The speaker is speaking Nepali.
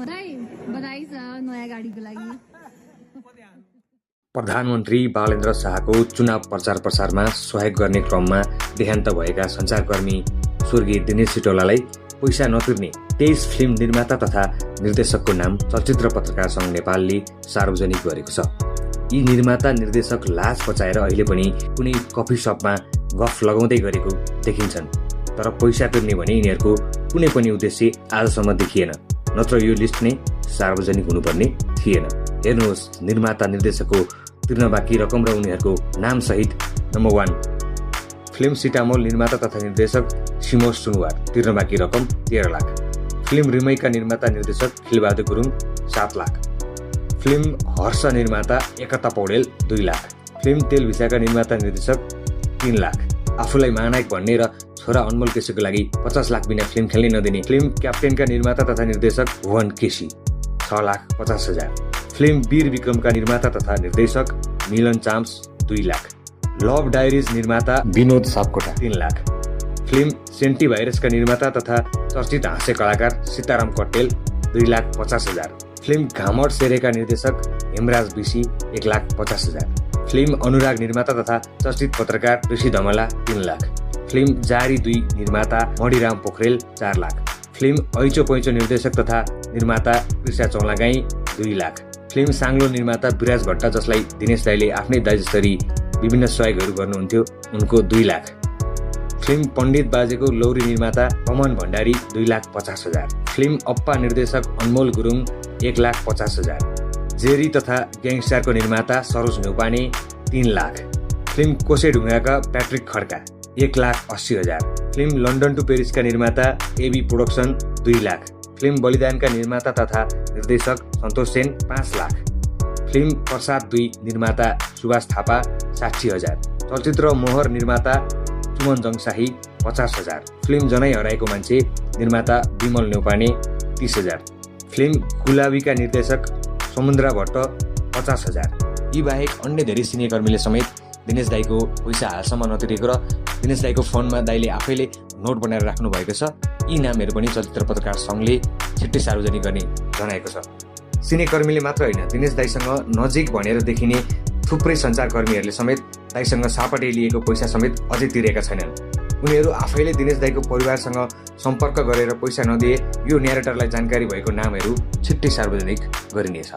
बधाई छ नयाँ गाडीको लागि। प्रधानमन्त्री बालेन्द्र शाहको चुनाव प्रचार प्रसारमा सहयोग गर्ने क्रममा देहान्त भएका सञ्चारकर्मी स्वर्गीय दिनेश सिटौलालाई पैसा नतिर्ने 23 फिल्म निर्माता तथा निर्देशकको नाम चलचित्र पत्रकार सङ्घ नेपालले सार्वजनिक गरेको छ। यी निर्माता निर्देशक लाज बचाएर अहिले पनि कुनै कफी सपमा गफ लगाउँदै गरेको देखिन्छन्, तर पैसा तिर्ने भने यिनीहरूको कुनै पनि उद्देश्य आजसम्म देखिएन, नत्र यो लिस्ट नै सार्वजनिक हुनुपर्ने थिएन। हेर्नुहोस् निर्माता निर्देशकको तिर्न बाँकी रकम र उनीहरूको नाम सहित। नम्बर 1 फिल्म सिटामोल निर्माता तथा निर्देशक सिमोस सुनवार, तिर्न बाँकी रकम 13 लाख। फिल्म रिमेकका निर्माता निर्देशक खिलबहादुर गुरुङ 7 लाख। फिल्म हर्ष निर्माता एकता पौडेल 2 लाख। फिल्म तेलभिसाका निर्माता निर्देशक 3 लाख। आफूलाई महानायक भन्ने र छोरा अनमोल केसीको लागि 50 लाख बिना फिल्म खेल्नै नदिने फिल्म क्याप्टेनका निर्माता तथा निर्देशक भुवन केसी 6,50,000। फिल्म वीर विक्रमका निर्माता तथा निर्देशक मिलन चाम्स 2 लाख। लभ डायरिज निर्माता विनोद सापकोटा 3 लाख। फिल्म सेन्टी भाइरसका निर्माता तथा चर्चित हास्य कलाकार सीताराम कट्टेल 2,50,000। फिल्म घामट सेरेका निर्देशक हेमराज बिसी 1,50,000। फिल्म अनुराग निर्माता तथा चर्चित पत्रकार ऋषि धमला 3 लाख। फिल्म जारी 2 निर्माता मणिराम पोखरेल 4 लाख। फिल्म ऐचो पैचो निर्देशक तथा निर्माता कृष्ण चौलागाई 2 लाख। फिल्म साङ्लो निर्माता विराज भट्ट, जसलाई दिनेश दाइले आफ्नै दाइ जसरी विभिन्न सहयोगहरू गर्नुहुन्थ्यो, उनको 2 लाख। फिल्म पण्डित बाजेको लौरी निर्माता पमन भण्डारी 2,50,000। फिल्म अप्पा निर्देशक अनमोल गुरुङ 1,50,000। जेरी तथा ग्याङस्टारको निर्माता सरोज न्यौपाने 3 लाख। फिल्म कोसेढुङ्गाका Patrick Khadka 1,80,000। Film London to पेरिसका निर्माता एबी प्रोडक्सन 2 लाख। फिल्म बलिदानका निर्माता तथा निर्देशक सन्तोष सेन 5 लाख। फिल्म प्रसाद 2 निर्माता सुभाष थापा 60,000। चलचित्र मोहर निर्माता चुमन जङशाही 50,000। फिल्म जनै हराएको मान्छे निर्माता विमल न्यौपाने 30,000। फिल्म गुलाबीका निर्देशक समुद्रा भट्ट 50,000। यी बाहेक अन्य धेरै सिनेकर्मीले समेत दिनेश दाइको पैसा हालसम्म नतिरेको र दिनेश दाइको फोनमा दाइले आफैले नोट बनाएर राख्नु भएको छ। यी नामहरू पनि चलचित्र पत्रकार सङ्घले छिट्टै सार्वजनिक गर्ने जनाएको छ। सिनेकर्मीले मात्र होइन, दिनेश दाइसँग नजिक भनेर देखिने थुप्रै सञ्चारकर्मीहरूले समेत दाइसँग सापटे लिएको पैसा समेत अझै तिरेका छैनन्। उनीहरू आफैले दिनेश दाइको परिवारसँग सम्पर्क गरेर पैसा नदिए यो न्यारेटरलाई जानकारी भएको नामहरू छिट्टै सार्वजनिक गरिनेछ।